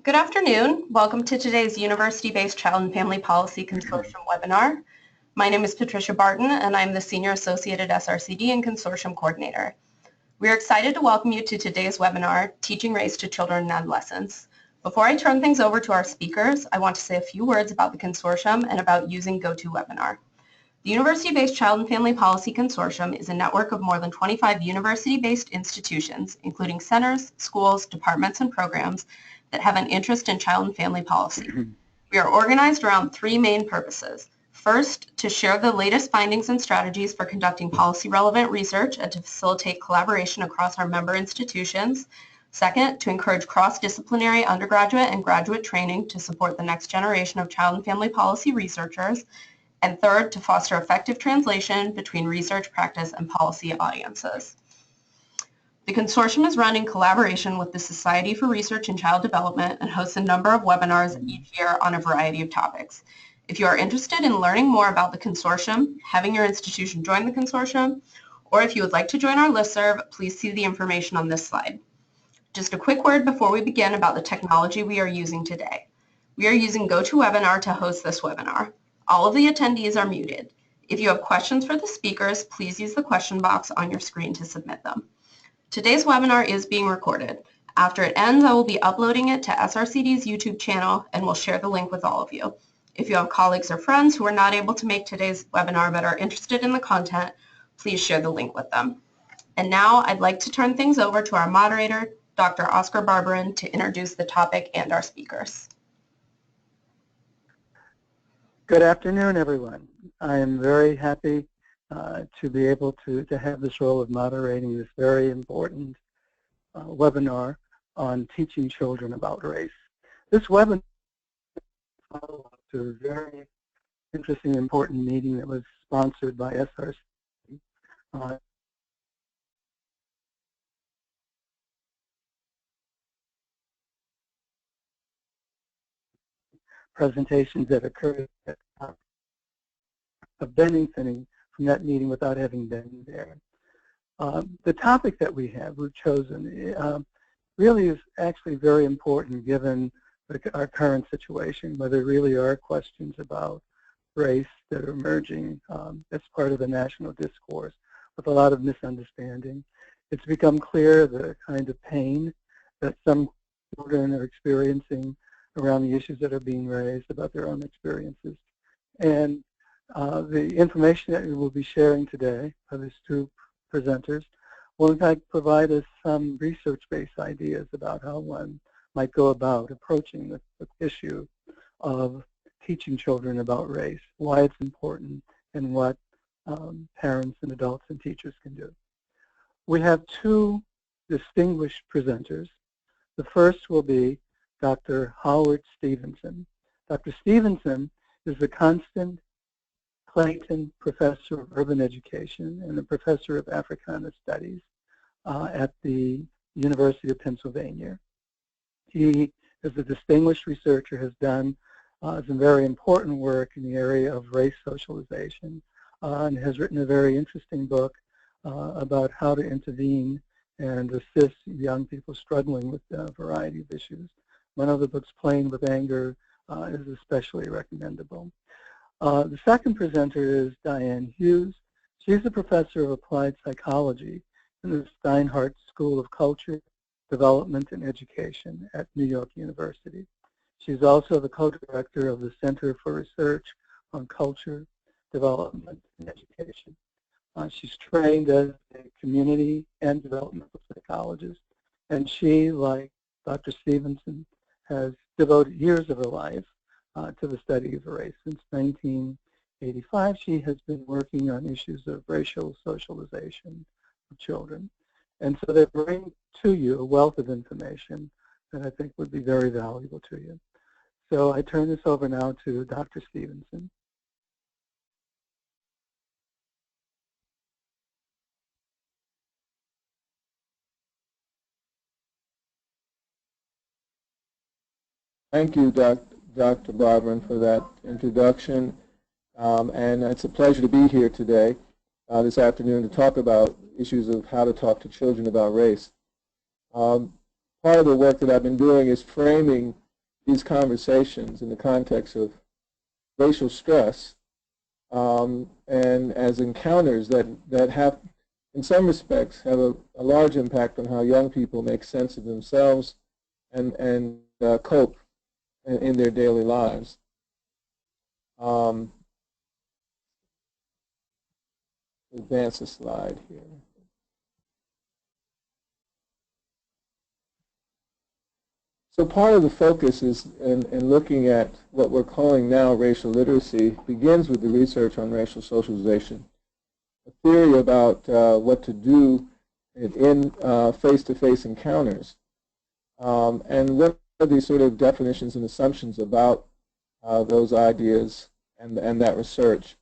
Good afternoon. Welcome to today's University-Based Child and Family Policy Consortium webinar. My name is Patricia Barton, and I'm the Senior Associate at SRCD and Consortium Coordinator. We are excited to welcome you to today's webinar, Teaching Race to Children and Adolescents. Before I turn things over to our speakers, I want to say a few words about the consortium and about using GoToWebinar. The University-Based Child and Family Policy Consortium is a network of more than 25 university-based institutions, including centers, schools, departments, and programs that have an interest in child and family policy. We are organized around three main purposes. First, to share the latest findings and strategies for conducting policy-relevant research and to facilitate collaboration across our member institutions. Second, to encourage cross-disciplinary undergraduate and graduate training to support the next generation of child and family policy researchers. And third, to foster effective translation between research, practice, and policy audiences. The consortium is run in collaboration with the Society for Research in Child Development and hosts a number of webinars each year on a variety of topics. If you are interested in learning more about the consortium, having your institution join the consortium, or if you would like to join our listserv, please see the information on this slide. Just a quick word before we begin about the technology we are using today. We are using GoToWebinar to host this webinar. All of the attendees are muted. If you have questions for the speakers, please use the question box on your screen to submit them. Today's webinar is being recorded. After it ends, I will be uploading it to SRCD's YouTube channel and will share the link with all of you. If you have colleagues or friends who are not able to make today's webinar but are interested in the content, please share the link with them. And now I'd like to turn things over to our moderator, Dr. Oscar Barberin, to introduce the topic and our speakers. Good afternoon, everyone. I am very happy to be able to have this role of moderating this very important webinar on teaching children about race. This webinar follows up to a very interesting, important meeting that was sponsored by SRC. Presentations that occurred at of benefiting from that meeting without having been there. The topic that we've chosen really is actually very important given our current situation, where there really are questions about race that are emerging as part of the national discourse with a lot of misunderstanding. It's become clear the kind of pain that some children are experiencing around the issues that are being raised about their own experiences. And the information that we will be sharing today by these two presenters will in fact provide us some research-based ideas about how one might go about approaching the issue of teaching children about race, why it's important, and what parents and adults and teachers can do. We have two distinguished presenters. The first will be Dr. Howard Stevenson. Dr. Stevenson is the Constant Clayton Professor of Urban Education and a Professor of Africana Studies at the University of Pennsylvania. He is a distinguished researcher, has done some very important work in the area of race socialization, and has written a very interesting book about how to intervene and assist young people struggling with a variety of issues. One of the books, Playing with Anger, is especially recommendable. The second presenter is Diane Hughes. She's a professor of applied psychology in the Steinhardt School of Culture, Development, and Education at New York University. She's also the co-director of the Center for Research on Culture, Development, and Education. She's trained as a community and developmental psychologist, and she, like Dr. Stevenson, has devoted years of her life to the study of race. Since 1985, she has been working on issues of racial socialization of children. And so they bring to you a wealth of information that I think would be very valuable to you. So I turn this over now to Dr. Stevenson. Thank you, Dr. Barberin, for that introduction. And it's a pleasure to be here today, this afternoon, to talk about issues of how to talk to children about race. Part of the work that I've been doing is framing these conversations in the context of racial stress and as encounters that have, in some respects, have a large impact on how young people make sense of themselves and cope in their daily lives. Advance a slide here. So part of the focus is in looking at what we're calling now racial literacy begins with the research on racial socialization, a theory about what to do in face-to-face encounters, and what are these sort of definitions and assumptions about those ideas and that research.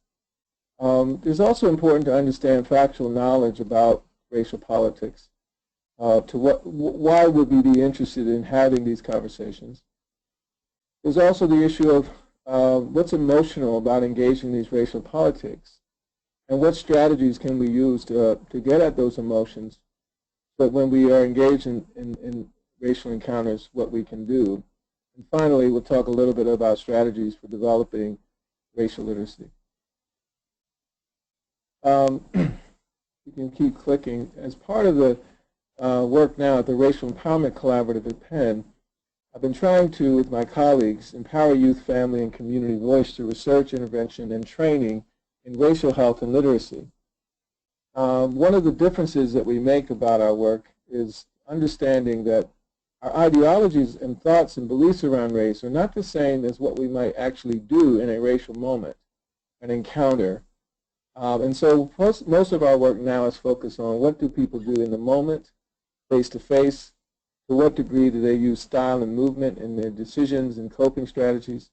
It's also important to understand factual knowledge about racial politics. Why would we be interested in having these conversations? There's also the issue of what's emotional about engaging these racial politics, and what strategies can we use to get at those emotions, but when we are engaged in racial encounters, what we can do. And finally, we'll talk a little bit about strategies for developing racial literacy. You can keep clicking. As part of the work now at the Racial Empowerment Collaborative at Penn, I've been trying to, with my colleagues, empower youth, family, and community voice through research, intervention, and training in racial health and literacy. One of the differences that we make about our work is understanding that our ideologies and thoughts and beliefs around race are not the same as what we might actually do in a racial moment, an encounter. And so most of our work now is focused on what do people do in the moment, face-to-face, to what degree do they use style and movement in their decisions and coping strategies,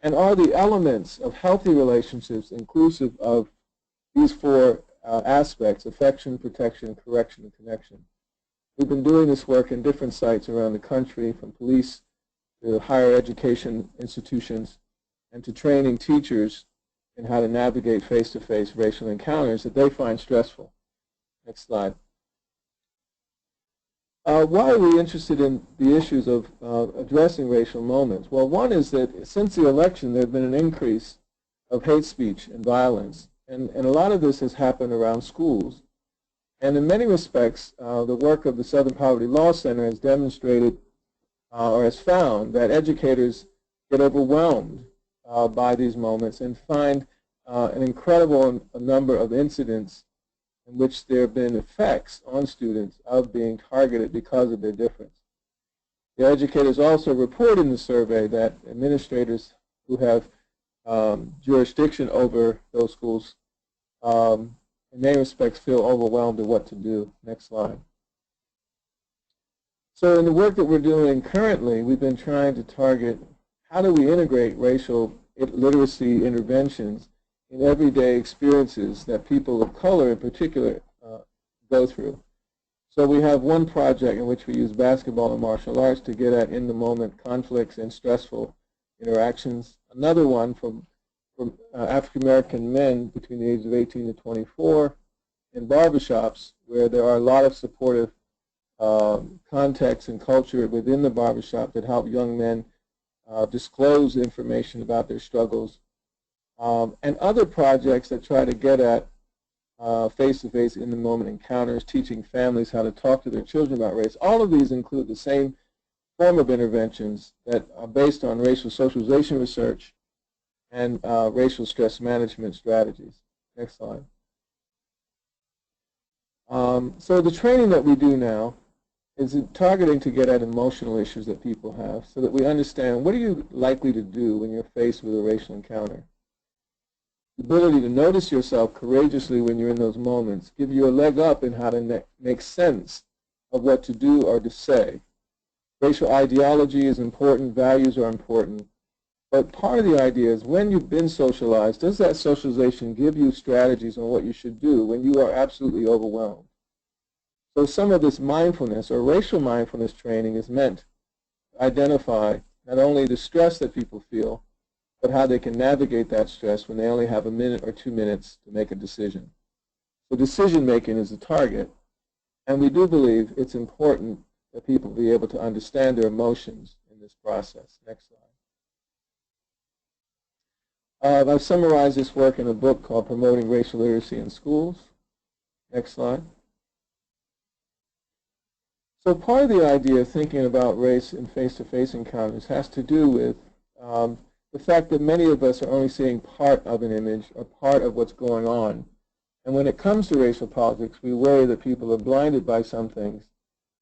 and are the elements of healthy relationships inclusive of these four aspects: affection, protection, correction, and connection. We've been doing this work in different sites around the country, from police to higher education institutions, and to training teachers in how to navigate face-to-face racial encounters that they find stressful. Next slide. Why are we interested in the issues of addressing racial moments? Well, one is that since the election, there has been an increase of hate speech and violence, and a lot of this has happened around schools. And in many respects, the work of the Southern Poverty Law Center has demonstrated or has found that educators get overwhelmed by these moments and find an incredible number of incidents in which there have been effects on students of being targeted because of their difference. The educators also report in the survey that administrators who have jurisdiction over those schools in many respects feel overwhelmed at what to do. Next slide. So in the work that we're doing currently, we've been trying to target how do we integrate racial literacy interventions in everyday experiences that people of color in particular go through. So we have one project in which we use basketball and martial arts to get at in-the-moment conflicts and stressful interactions. Another one from African-American men between the ages of 18 to 24 in barbershops, where there are a lot of supportive contexts and culture within the barbershop that help young men disclose information about their struggles, and other projects that try to get at face-to-face, in-the-moment encounters, teaching families how to talk to their children about race. All of these include the same form of interventions that are based on racial socialization research and racial stress management strategies. Next slide. So the training that we do now is targeting to get at emotional issues that people have so that we understand what are you likely to do when you're faced with a racial encounter. The ability to notice yourself courageously when you're in those moments give you a leg up in how to make sense of what to do or to say. Racial ideology is important, values are important, but part of the idea is when you've been socialized, does that socialization give you strategies on what you should do when you are absolutely overwhelmed? So some of this mindfulness or racial mindfulness training is meant to identify not only the stress that people feel, but how they can navigate that stress when they only have a minute or 2 minutes to make a decision. So decision making is the target, and we do believe it's important that people be able to understand their emotions this process. Next slide. I've summarized this work in a book called Promoting Racial Literacy in Schools. Next slide. So part of the idea of thinking about race in face-to-face encounters has to do with the fact that many of us are only seeing part of an image or part of what's going on. And when it comes to racial politics, we worry that people are blinded by some things,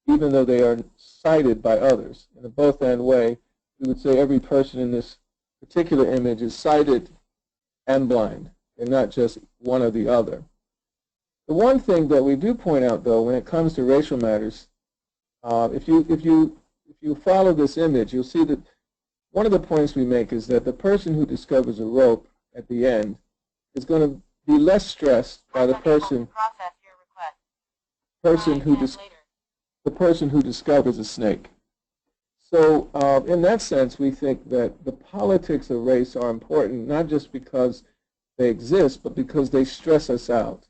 even though they are cited by others. In a both-and way, we would say every person in this particular image is sighted and blind, and not just one or the other. The one thing that we do point out, though, when it comes to racial matters, if you follow this image, you'll see that one of the points we make is that the person who discovers a rope at the end is going to be less stressed by the person who discovers a snake. So in that sense, we think that the politics of race are important, not just because they exist, but because they stress us out.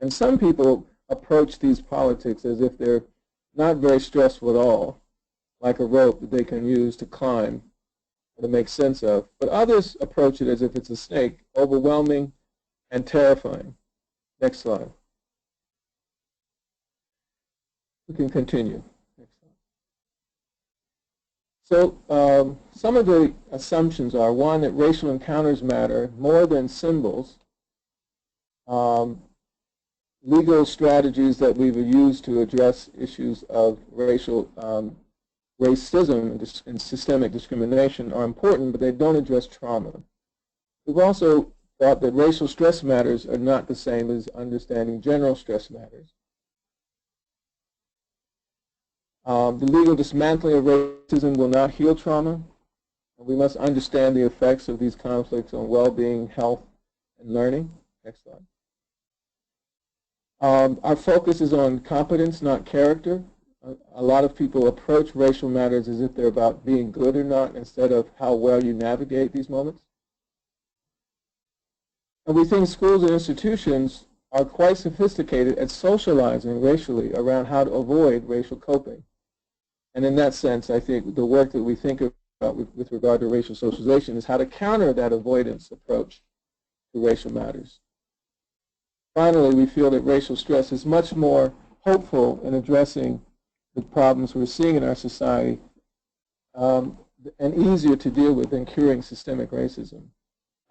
And some people approach these politics as if they're not very stressful at all, like a rope that they can use to climb or to make sense of. But others approach it as if it's a snake, overwhelming and terrifying. Next slide. We can continue. Next slide. So some of the assumptions are, one, that racial encounters matter more than symbols. Legal strategies that we've used to address issues of racial racism and systemic discrimination are important, but they don't address trauma. We've also thought that racial stress matters are not the same as understanding general stress matters. The legal dismantling of racism will not heal trauma. We must understand the effects of these conflicts on well-being, health, and learning. Next slide. Our focus is on competence, not character. A lot of people approach racial matters as if they're about being good or not, instead of how well you navigate these moments. And we think schools and institutions are quite sophisticated at socializing racially around how to avoid racial coping. And in that sense, I think the work that we think about with regard to racial socialization is how to counter that avoidance approach to racial matters. Finally, we feel that racial stress is much more hopeful in addressing the problems we're seeing in our society and easier to deal with than curing systemic racism.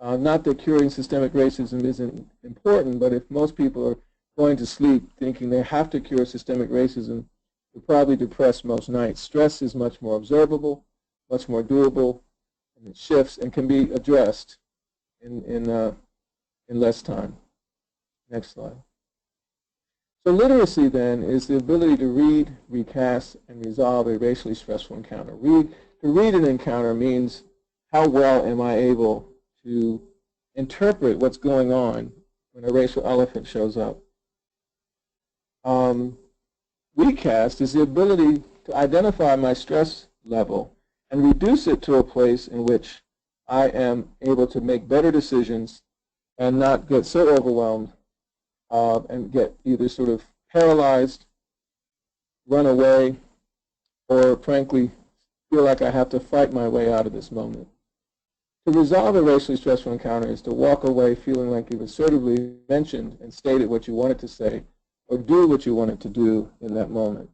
Not that curing systemic racism isn't important, but if most people are going to sleep thinking they have to cure systemic racism, they're probably depressed most nights. Stress is much more observable, much more doable, and it shifts and can be addressed in less time. Next slide. So literacy, then, is the ability to read, recast, and resolve a racially stressful encounter. To read an encounter means how well am I able to interpret what's going on when a racial elephant shows up. Recast is the ability to identify my stress level and reduce it to a place in which I am able to make better decisions and not get so overwhelmed and get either sort of paralyzed, run away, or frankly feel like I have to fight my way out of this moment. To resolve a racially stressful encounter is to walk away feeling like you've assertively mentioned and stated what you wanted to say or do what you wanted to do in that moment.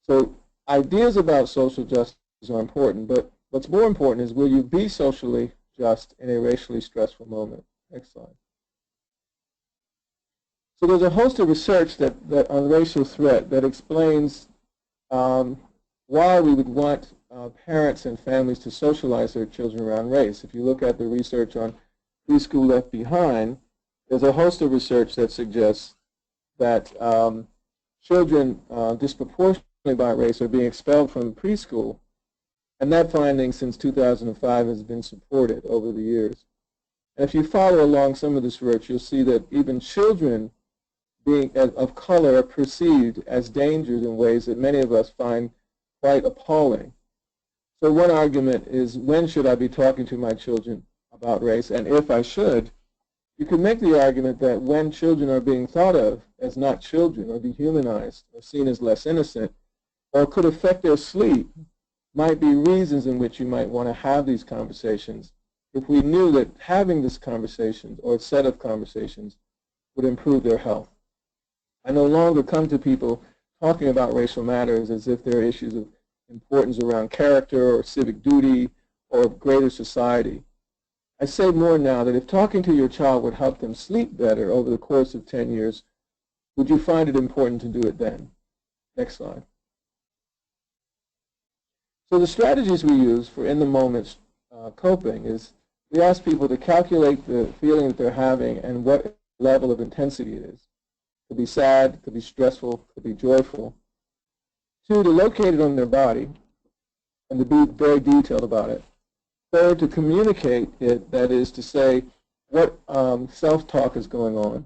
So ideas about social justice are important, but what's more important is, will you be socially just in a racially stressful moment? Next slide. So there's a host of research that on racial threat that explains why we would want parents and families to socialize their children around race. If you look at the research on Preschool Left Behind, there's a host of research that suggests that children disproportionately by race are being expelled from preschool, and that finding since 2005 has been supported over the years. And if you follow along some of this research, you'll see that even children of color are perceived as dangers in ways that many of us find quite appalling. So one argument is, when should I be talking to my children about race? And if I should, you could make the argument that when children are being thought of as not children or dehumanized or seen as less innocent, or could affect their sleep might be reasons in which you might want to have these conversations if we knew that having this conversation or a set of conversations would improve their health. I no longer come to people talking about racial matters as if they're issues of importance around character or civic duty or greater society. I say more now that if talking to your child would help them sleep better over the course of 10 years, would you find it important to do it then? Next slide. So the strategies we use for in-the-moment coping is we ask people to calculate the feeling that they're having and what level of intensity it is. It could be sad, it could be stressful, it could be joyful. 2, to locate it on their body and to be very detailed about it. 3rd, to communicate it, that is to say what self-talk is going on.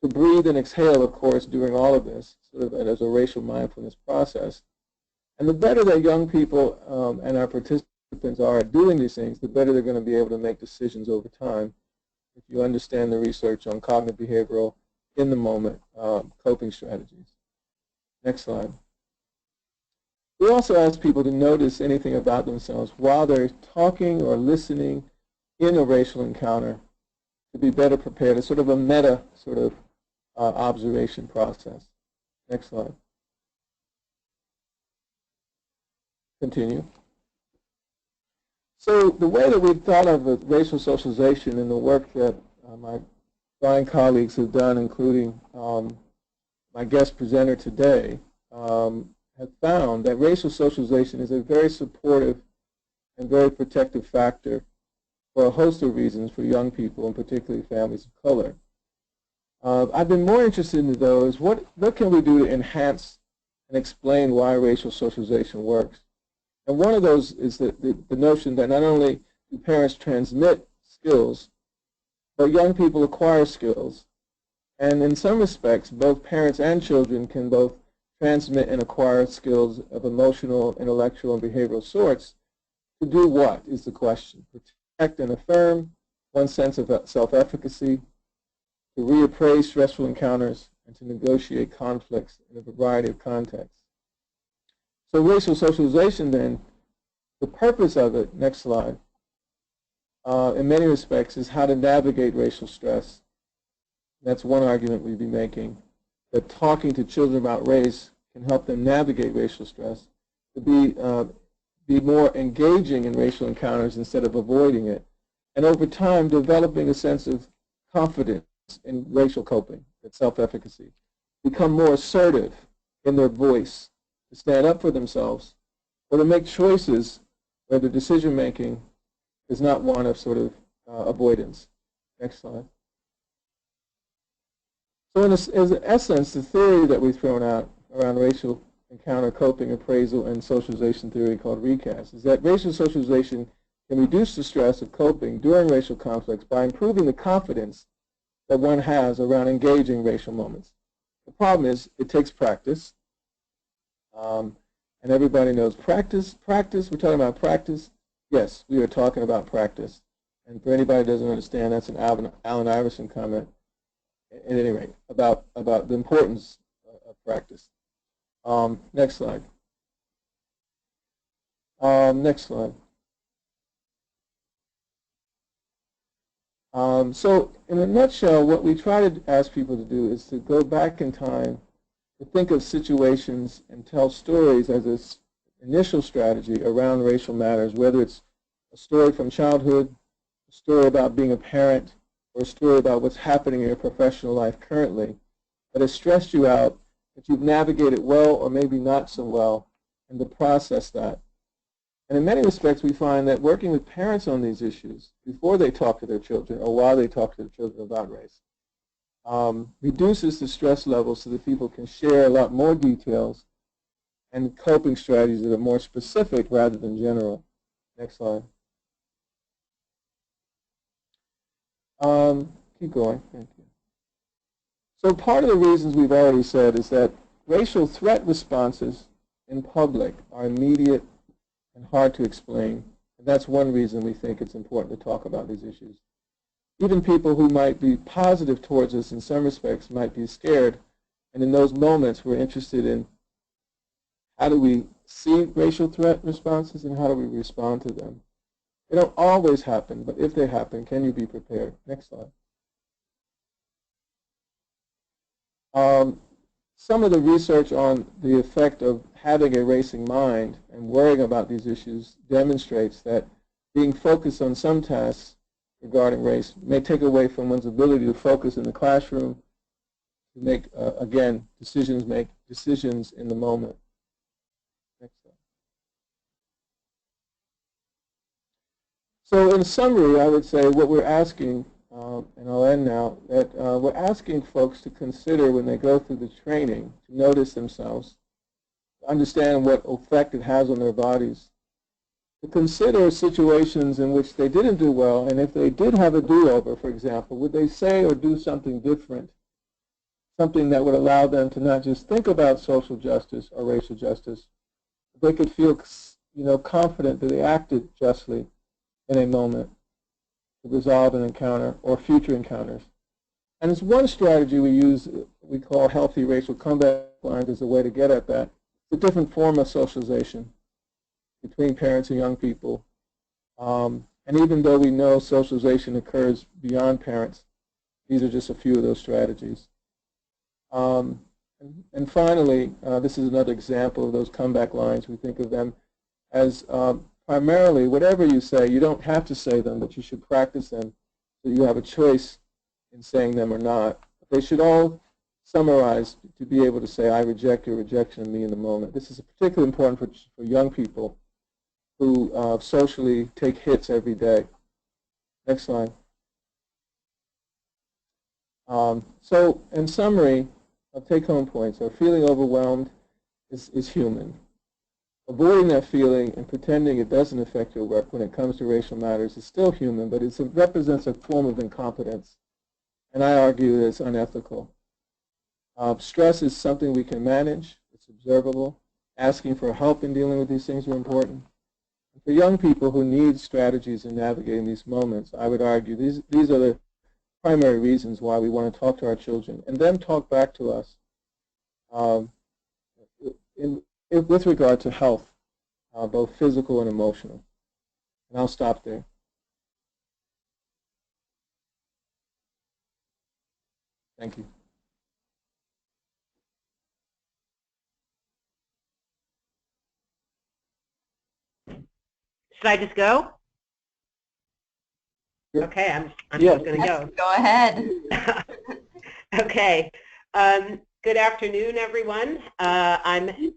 To breathe and exhale, of course, during all of this, sort of as a racial mindfulness process. And the better that young people and our participants are at doing these things, the better they're going to be able to make decisions over time if you understand the research on cognitive behavioral in-the-moment coping strategies. Next slide. We also ask people to notice anything about themselves while they're talking or listening in a racial encounter to be better prepared. It's sort of a meta sort of observation process. Next slide. Continue. So the way that we've thought of racial socialization in the work that my fine colleagues have done, including my guest presenter today, have found that racial socialization is a very supportive and very protective factor for a host of reasons for young people, and particularly families of color. I've been more interested in, though, is what can we do to enhance and explain why racial socialization works. And one of those is the notion that not only do parents transmit skills, but young people acquire skills. And in some respects, both parents and children can both transmit and acquire skills of emotional, intellectual, and behavioral sorts. To do what is the question? Protect and affirm one's sense of self-efficacy, to reappraise stressful encounters, and to negotiate conflicts in a variety of contexts. So racial socialization, then, the purpose of it, next slide, in many respects is how to navigate racial stress. That's one argument we'd be making, that talking to children about race can help them navigate racial stress, to be more engaging in racial encounters instead of avoiding it, and over time developing a sense of confidence in racial coping, and self-efficacy, become more assertive in their voice, to stand up for themselves, or to make choices where the decision-making is not one of sort of avoidance. Next slide. So in essence, the theory that we've thrown out around racial encounter coping, appraisal, and socialization theory called recast is that racial socialization can reduce the stress of coping during racial conflicts by improving the confidence that one has around engaging racial moments. The problem is it takes practice, and everybody knows practice. We're talking about practice. Yes, we are talking about practice. And for anybody who doesn't understand, that's an Allen Iverson comment, at any rate, about the importance of practice. Next slide. Next slide. So in a nutshell, what we try to ask people to do is to go back in time, to think of situations and tell stories as an initial strategy around racial matters, whether it's a story from childhood, a story about being a parent, or a story about what's happening in your professional life currently, that has stressed you out, that you've navigated well or maybe not so well, and to process that. And in many respects, we find that working with parents on these issues before they talk to their children or while they talk to their children about race reduces the stress levels so that people can share a lot more details and coping strategies that are more specific rather than general. Next slide. Keep going. Thank you. So part of the reasons we've already said is that racial threat responses in public are immediate and hard to explain. And that's one reason we think it's important to talk about these issues. Even people who might be positive towards us in some respects might be scared. And in those moments, we're interested in how do we see racial threat responses, and how do we respond to them? They don't always happen, but if they happen, can you be prepared? Next slide. Some of the research on the effect of having a racing mind and worrying about these issues demonstrates that being focused on some tasks regarding race may take away from one's ability to focus in the classroom, to make, again, make decisions in the moment. Next slide. So in summary, I would say what we're asking, and I'll end now, that we're asking folks to consider when they go through the training to notice themselves, to understand what effect it has on their bodies, to consider situations in which they didn't do well, and if they did have a do-over, for example, would they say or do something different, something that would allow them to not just think about social justice or racial justice, but they could feel, confident that they acted justly in a moment to resolve an encounter or future encounters. And it's one strategy we use, we call healthy racial comeback lines as a way to get at that. It's a different form of socialization between parents and young people. And even though we know socialization occurs beyond parents, these are just a few of those strategies. And finally, this is another example of those comeback lines. We think of them as primarily, whatever you say, you don't have to say them, but you should practice them so you have a choice in saying them or not. They should all summarize to be able to say, I reject your rejection of me in the moment. This is particularly important for young people who socially take hits every day. Next slide. So in summary, take-home points are feeling overwhelmed is human. Avoiding that feeling and pretending it doesn't affect your work when it comes to racial matters is still human, but it represents a form of incompetence. And I argue that it's unethical. Stress is something we can manage. It's observable. Asking for help in dealing with these things are important. And for young people who need strategies in navigating these moments, I would argue these are the primary reasons why we want to talk to our children and them talk back to us with regard to health, both physical and emotional. And I'll stop there. Thank you. Should I just go? Yeah. Okay, I'm Yeah. just going to go. Go ahead. Okay. Good afternoon, everyone. I'm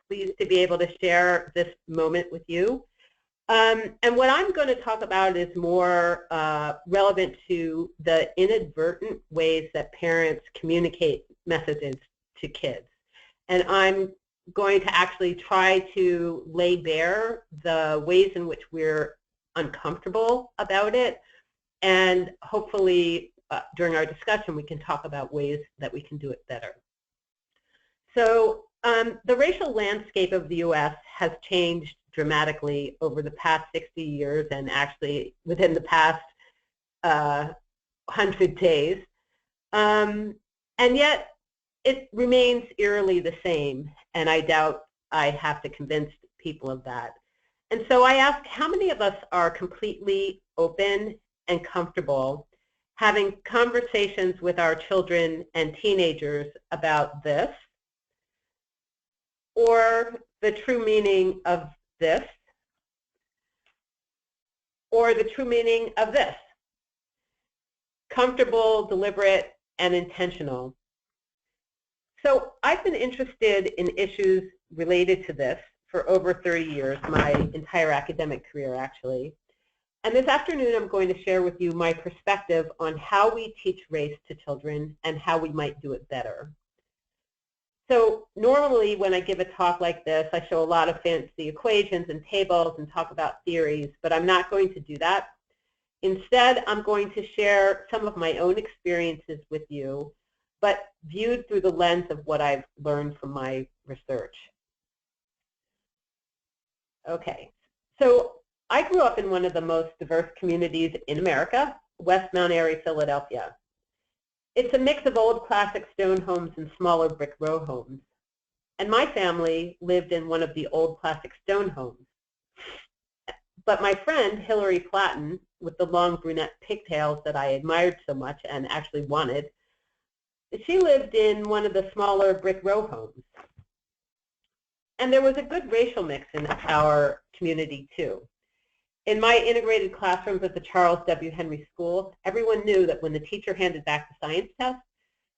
pleased to be able to share this moment with you. And what I'm going to talk about is more relevant to the inadvertent ways that parents communicate messages to kids. And I'm going to actually try to lay bare the ways in which we're uncomfortable about it. And hopefully, during our discussion, we can talk about ways that we can do it better. So the racial landscape of the U.S. has changed dramatically over the past 60 years and actually within the past 100 days. And yet, it remains eerily the same, and I doubt I have to convince people of that. And so I ask, how many of us are completely open and comfortable having conversations with our children and teenagers about this, or the true meaning of this, or the true meaning of this? Comfortable, deliberate, and intentional. So I've been interested in issues related to this for over 30 years, my entire academic career actually. And this afternoon I'm going to share with you my perspective on how we teach race to children and how we might do it better. So normally when I give a talk like this, I show a lot of fancy equations and tables and talk about theories, but I'm not going to do that. Instead, I'm going to share some of my own experiences with you, but viewed through the lens of what I've learned from my research. Okay, so I grew up in one of the most diverse communities in America, West Mount Airy, Philadelphia. It's a mix of old classic stone homes and smaller brick row homes. And my family lived in one of the old plastic stone homes. But my friend, Hillary Platten, with the long brunette pigtails that I admired so much and actually wanted, she lived in one of the smaller brick row homes. And there was a good racial mix in our community, too. In my integrated classrooms at the Charles W. Henry School, everyone knew that when the teacher handed back the science test,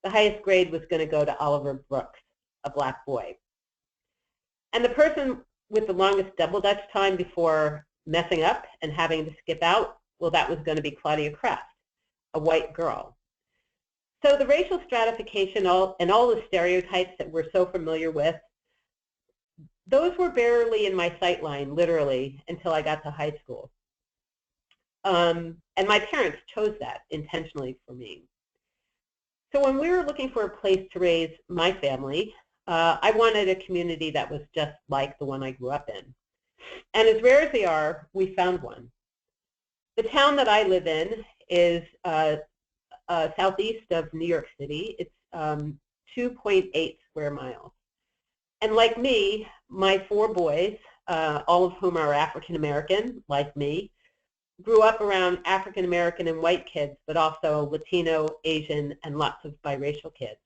the highest grade was going to go to Oliver Brooks, a black boy. And the person with the longest double Dutch time before messing up and having to skip out, well, that was going to be Claudia Kraft, a white girl. So the racial stratification and all the stereotypes that we're so familiar with, those were barely in my sight line, literally, until I got to high school. And my parents chose that intentionally for me. So when we were looking for a place to raise my family, I wanted a community that was just like the one I grew up in. And as rare as they are, we found one. The town that I live in is southeast of New York City. It's 2.8 square miles. And like me, my 4 boys, all of whom are African American, like me, grew up around African American and white kids, but also Latino, Asian, and lots of biracial kids.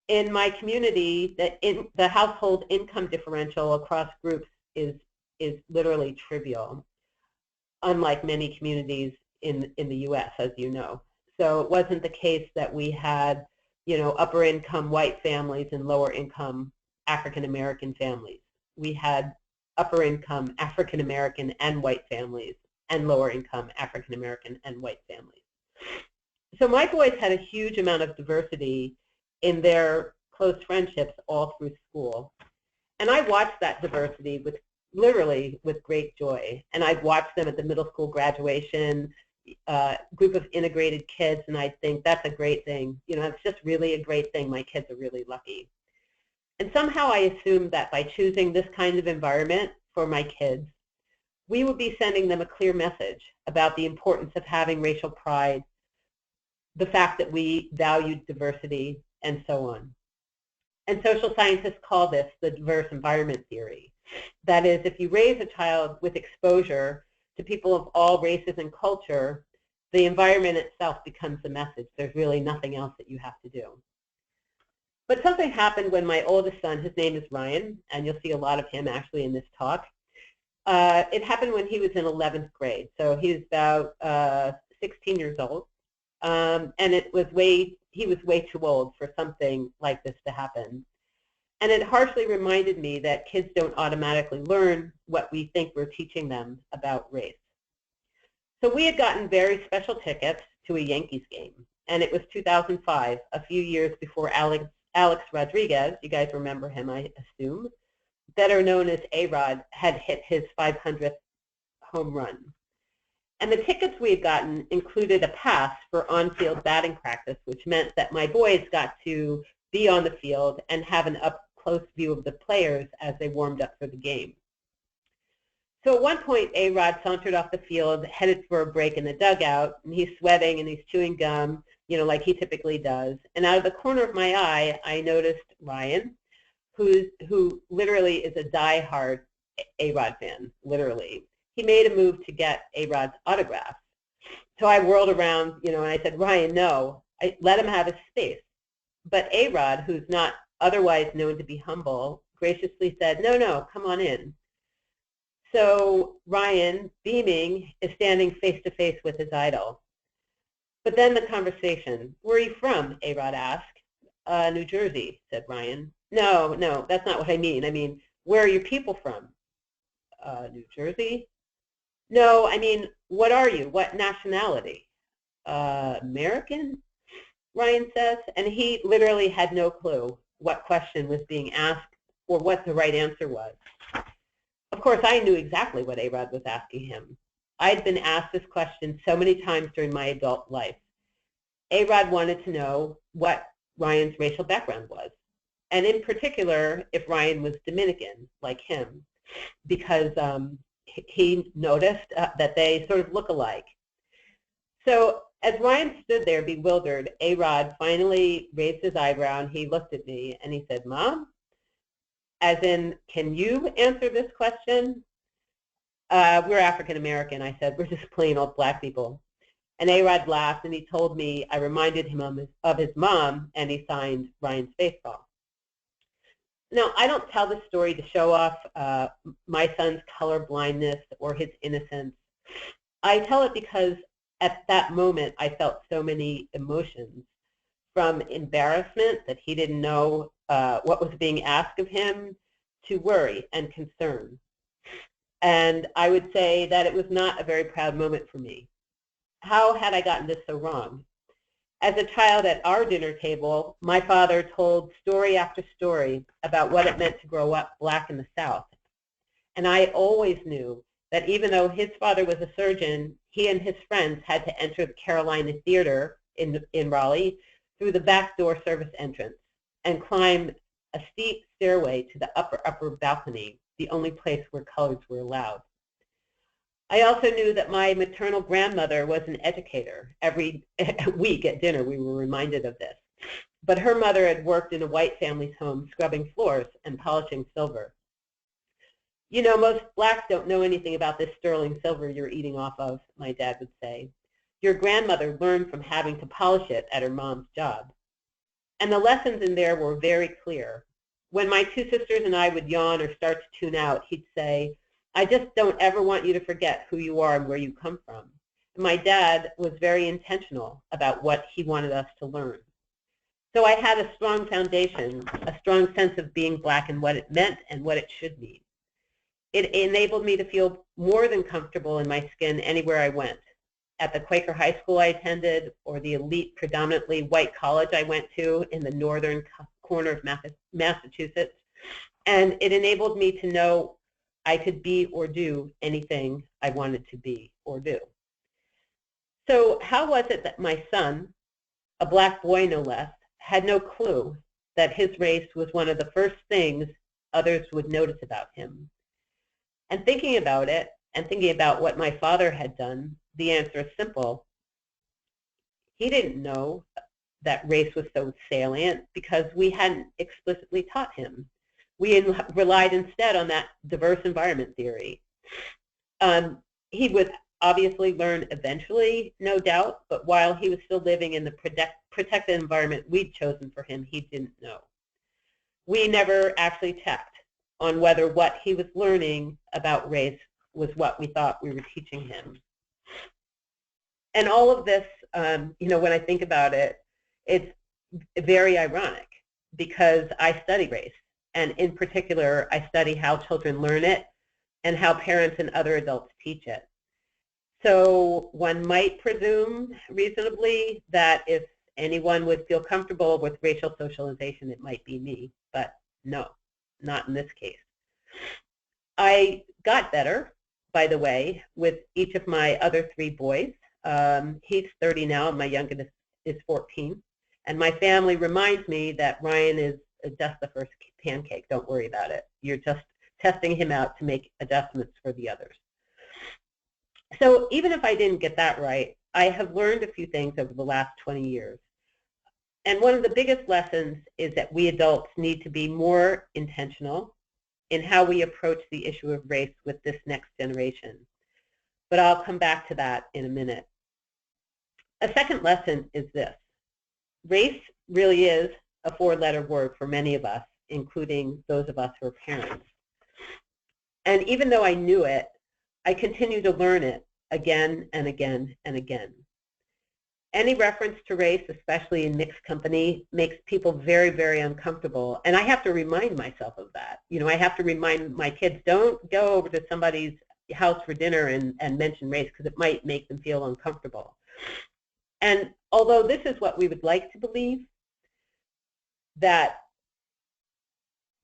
In my community, the household income differential across groups is literally trivial, unlike many communities in the U.S., as you know. So it wasn't the case that we had, upper income white families and lower income African American families. We had upper income African American and white families and lower income African American and white families. So my boys had a huge amount of diversity in their close friendships all through school. And I watched that diversity literally with great joy. And I'd watch them at the middle school graduation, group of integrated kids, and I'd think, that's a great thing. It's just really a great thing. My kids are really lucky. And somehow I assumed that by choosing this kind of environment for my kids, we would be sending them a clear message about the importance of having racial pride, the fact that we valued diversity, and so on. And social scientists call this the diverse environment theory. That is, if you raise a child with exposure to people of all races and culture, the environment itself becomes the message. There's really nothing else that you have to do. But something happened when my oldest son, his name is Ryan, and you'll see a lot of him actually in this talk. It happened when he was in 11th grade. So he was about 16 years old. And he was way too old for something like this to happen. And it harshly reminded me that kids don't automatically learn what we think we're teaching them about race. So we had gotten very special tickets to a Yankees game, and it was 2005, a few years before Alex Rodriguez, you guys remember him, I assume, better known as A-Rod, had hit his 500th home run. And the tickets we had gotten included a pass for on-field batting practice, which meant that my boys got to be on the field and have an up-close view of the players as they warmed up for the game. So at one point, A-Rod sauntered off the field, headed for a break in the dugout, and he's sweating and he's chewing gum, like he typically does. And out of the corner of my eye, I noticed Ryan, who literally is a die-hard A-Rod fan, literally. He made a move to get A-Rod's autograph. So I whirled around, and I said, Ryan, no, let him have his space. But A-Rod, who's not otherwise known to be humble, graciously said, no, come on in. So Ryan, beaming, is standing face-to-face with his idol. But then the conversation, where are you from? A-Rod asked. New Jersey, said Ryan. No, that's not what I mean. I mean, where are your people from? New Jersey? No, I mean, what are you? What nationality? American, Ryan says. And he literally had no clue what question was being asked or what the right answer was. Of course, I knew exactly what A-Rod was asking him. I'd been asked this question so many times during my adult life. A-Rod wanted to know what Ryan's racial background was, and in particular, if Ryan was Dominican, like him, because he noticed that they sort of look alike. So as Ryan stood there bewildered, A-Rod finally raised his eyebrow and he looked at me and he said, Mom, as in, can you answer this question? We're African American, I said. We're just plain old black people. And A-Rod laughed, and he told me I reminded him of his mom, and he signed Ryan's baseball. Now, I don't tell this story to show off my son's color blindness or his innocence. I tell it because at that moment I felt so many emotions, from embarrassment that he didn't know what was being asked of him, to worry and concern. And I would say that it was not a very proud moment for me. How had I gotten this so wrong? As a child at our dinner table, my father told story after story about what it meant to grow up black in the South. And I always knew that even though his father was a surgeon, he and his friends had to enter the Carolina Theater in Raleigh through the back door service entrance and climb a steep stairway to the upper balcony, the only place where colors were allowed. I also knew that my maternal grandmother was an educator. Every week at dinner we were reminded of this. But her mother had worked in a white family's home scrubbing floors and polishing silver. You know, most blacks don't know anything about this sterling silver you're eating off of, my dad would say. Your grandmother learned from having to polish it at her mom's job. And the lessons in there were very clear. When my two sisters and I would yawn or start to tune out, he'd say, I just don't ever want you to forget who you are and where you come from. And my dad was very intentional about what he wanted us to learn. So I had a strong foundation, a strong sense of being black and what it meant and what it should mean. It enabled me to feel more than comfortable in my skin anywhere I went. At the Quaker high school I attended, or the elite, predominantly white college I went to in the northern corner of Massachusetts. And it enabled me to know I could be or do anything I wanted to be or do. So how was it that my son, a black boy no less, had no clue that his race was one of the first things others would notice about him? And thinking about it, and thinking about what my father had done, the answer is simple. He didn't know that race was so salient because we hadn't explicitly taught him. We relied instead on that diverse environment theory. He would obviously learn eventually, no doubt, but while he was still living in the protected environment we'd chosen for him, he didn't know. We never actually checked on whether what he was learning about race was what we thought we were teaching him. And all of this, you know, when I think about it, it's very ironic because I study race. And in particular, I study how children learn it and how parents and other adults teach it. So one might presume reasonably that if anyone would feel comfortable with racial socialization, it might be me. But no, not in this case. I got better, by the way, with each of my other three boys. He's 30 now, and my youngest is 14. And my family reminds me that Ryan is just the first pancake. Don't worry about it. You're just testing him out to make adjustments for the others. So even if I didn't get that right, I have learned a few things over the last 20 years. And one of the biggest lessons is that we adults need to be more intentional in how we approach the issue of race with this next generation. But I'll come back to that in a minute. A second lesson is this. Race really is a four-letter word for many of us, including those of us who are parents. And even though I knew it, I continue to learn it again and again and again. Any reference to race, especially in mixed company, makes people very, very uncomfortable. And I have to remind myself of that. You know, I have to remind my kids, don't go over to somebody's house for dinner and mention race because it might make them feel uncomfortable. And although this is what we would like to believe, that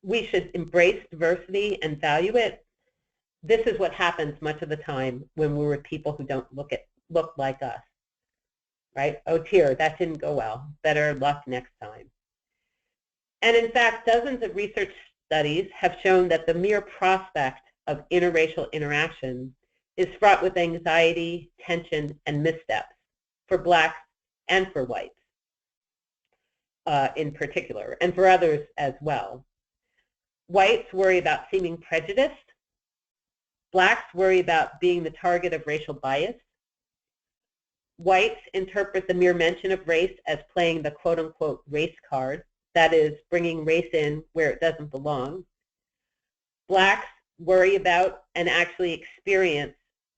we should embrace diversity and value it, this is what happens much of the time when we're with people who don't look like us. Right? Oh dear, that didn't go well. Better luck next time. And in fact, dozens of research studies have shown that the mere prospect of interracial interaction is fraught with anxiety, tension, and missteps for blacks and for whites in particular, and for others as well. Whites worry about seeming prejudiced. Blacks worry about being the target of racial bias. Whites interpret the mere mention of race as playing the quote-unquote race card, that is, bringing race in where it doesn't belong. Blacks worry about and actually experience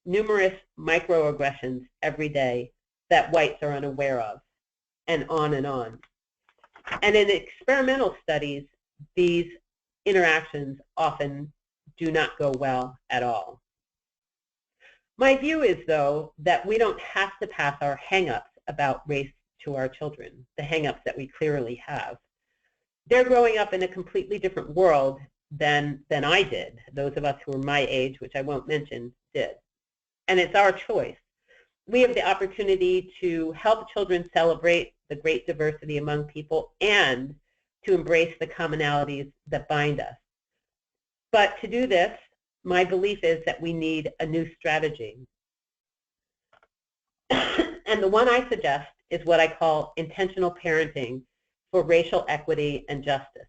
numerous microaggressions every day that whites are unaware of, and on and on. And in experimental studies, these interactions often do not go well at all. My view is, though, that we don't have to pass our hang-ups about race to our children, the hang-ups that we clearly have. They're growing up in a completely different world than I did. Those of us who are my age, which I won't mention, did. And it's our choice. We have the opportunity to help children celebrate the great diversity among people and to embrace the commonalities that bind us. But to do this, my belief is that we need a new strategy. And the one I suggest is what I call intentional parenting for racial equity and justice,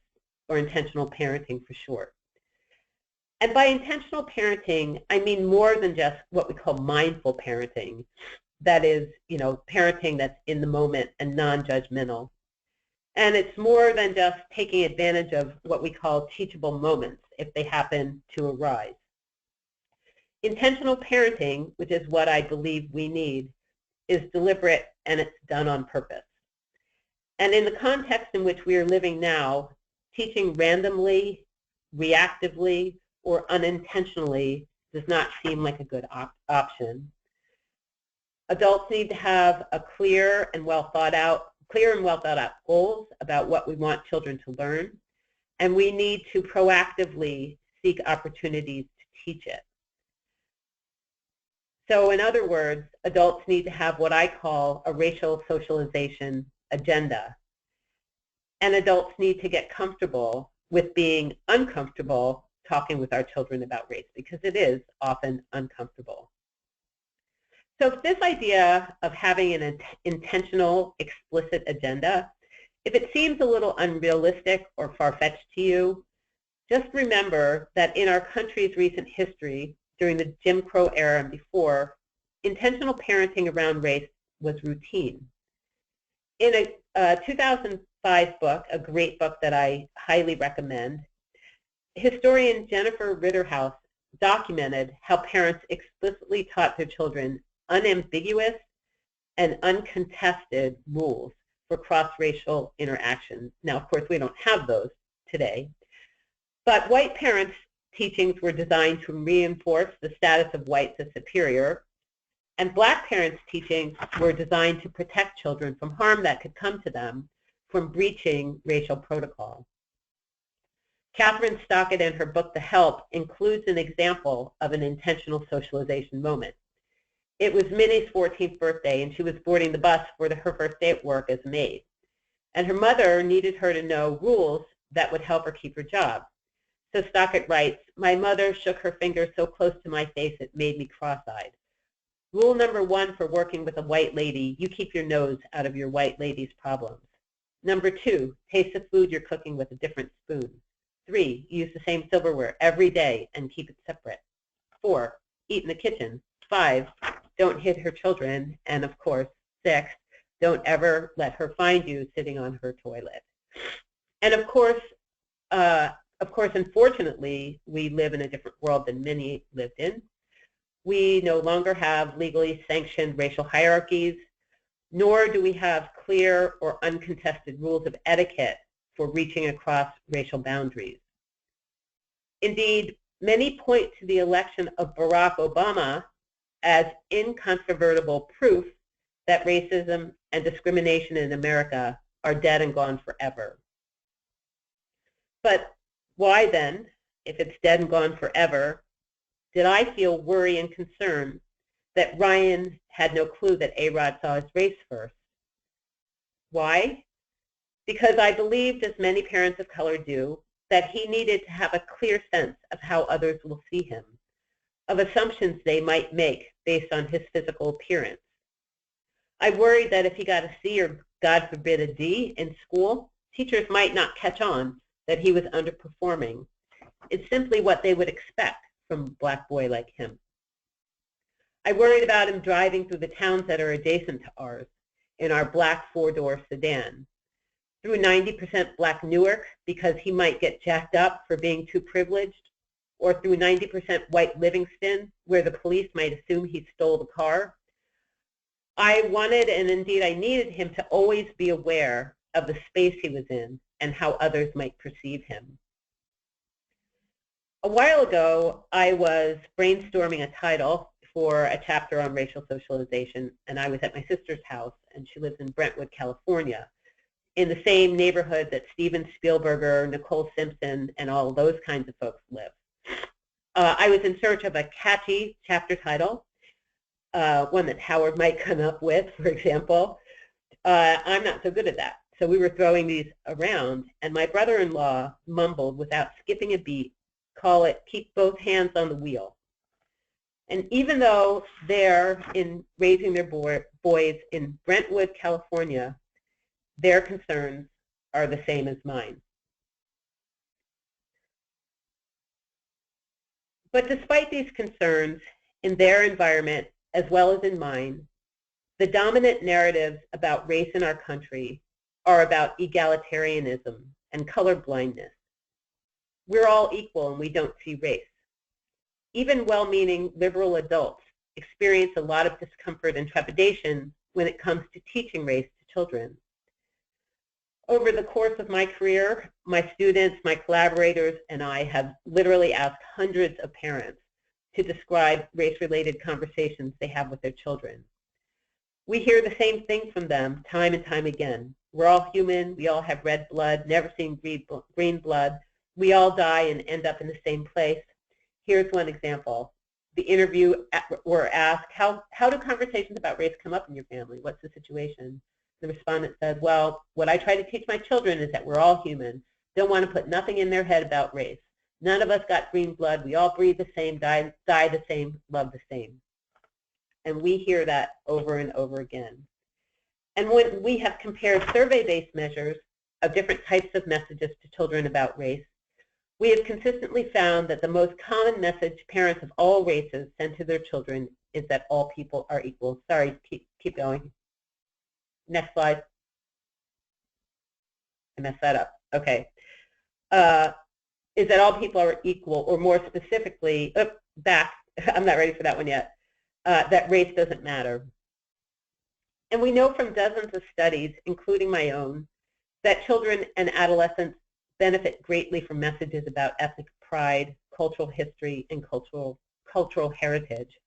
or intentional parenting for short. And by intentional parenting, I mean more than just what we call mindful parenting. That is, parenting that's in the moment and non-judgmental. And it's more than just taking advantage of what we call teachable moments if they happen to arise. Intentional parenting, which is what I believe we need, is deliberate and it's done on purpose. And in the context in which we are living now, teaching randomly, reactively, or unintentionally does not seem like a good option. Adults need to have a clear and well thought out goals about what we want children to learn, and we need to proactively seek opportunities to teach it. So in other words, adults need to have what I call a racial socialization agenda. And adults need to get comfortable with being uncomfortable talking with our children about race, because it is often uncomfortable. So if this idea of having an intentional, explicit agenda, if it seems a little unrealistic or far-fetched to you, just remember that in our country's recent history, during the Jim Crow era and before, intentional parenting around race was routine. In a 2005 book, a great book that I highly recommend, historian Jennifer Ritterhouse documented how parents explicitly taught their children unambiguous and uncontested rules for cross-racial interactions. Now, of course, we don't have those today, but white parents' teachings were designed to reinforce the status of whites as superior, and black parents' teachings were designed to protect children from harm that could come to them from breaching racial protocol. Catherine Stockett, in her book, The Help, includes an example of an intentional socialization moment. It was Minnie's 14th birthday, and she was boarding the bus for her first day at work as a maid. And her mother needed her to know rules that would help her keep her job. So Stockett writes, "My mother shook her finger so close to my face it made me cross-eyed. Rule number 1 for working with a white lady, you keep your nose out of your white lady's problems. Number 2, taste the food you're cooking with a different spoon. 3, use the same silverware every day and keep it separate. 4, eat in the kitchen. 5, don't hit her children. And of course, 6, don't ever let her find you sitting on her toilet." And of course, unfortunately, we live in a different world than Minnie lived in. We no longer have legally sanctioned racial hierarchies, nor do we have clear or uncontested rules of etiquette for reaching across racial boundaries. Indeed, many point to the election of Barack Obama as incontrovertible proof that racism and discrimination in America are dead and gone forever. But why then, if it's dead and gone forever, did I feel worry and concern that Ryan had no clue that A-Rod saw his race first? Why? Because I believed, as many parents of color do, that he needed to have a clear sense of how others will see him, of assumptions they might make based on his physical appearance. I worried that if he got a C or, God forbid, a D in school, teachers might not catch on that he was underperforming, It's simply what they would expect from a black boy like him. I worried about him driving through the towns that are adjacent to ours in our black four-door sedan, through 90% black Newark because he might get jacked up for being too privileged, or through 90% white Livingston where the police might assume he stole the car. I wanted, and indeed I needed him to always be aware of the space he was in and how others might perceive him. A while ago, I was brainstorming a title for a chapter on racial socialization, and I was at my sister's house, and she lives in Brentwood, California, in the same neighborhood that Steven Spielberger, Nicole Simpson, and all those kinds of folks live. I was in search of a catchy chapter title, one that Howard might come up with, for example. I'm not so good at that. So we were throwing these around, and my brother-in-law mumbled without skipping a beat, call it keep both hands on the wheel. And even though they're raising their boys in Brentwood, California, their concerns are the same as mine. But despite these concerns, in their environment as well as in mine, the dominant narratives about race in our country are about egalitarianism and colorblindness. We're all equal and we don't see race. Even well-meaning liberal adults experience a lot of discomfort and trepidation when it comes to teaching race to children. Over the course of my career, my students, my collaborators, and I have literally asked hundreds of parents to describe race-related conversations they have with their children. We hear the same thing from them time and time again. We're all human, we all have red blood, never seen green blood, we all die and end up in the same place. Here's one example. The interview were asked, how do conversations about race come up in your family? What's the situation? The respondent said, well, what I try to teach my children is that we're all human. Don't want to put nothing in their head about race. None of us got green blood. We all breathe the same, die the same, love the same. And we hear that over and over again. And when we have compared survey-based measures of different types of messages to children about race, we have consistently found that the most common message parents of all races send to their children is that all people are equal. Sorry, keep going. Next slide. I messed that up. Okay. Is that all people are equal, or more specifically, back, I'm not ready for that one yet, that race doesn't matter. And we know from dozens of studies, including my own, that children and adolescents benefit greatly from messages about ethnic pride, cultural history, and cultural heritage.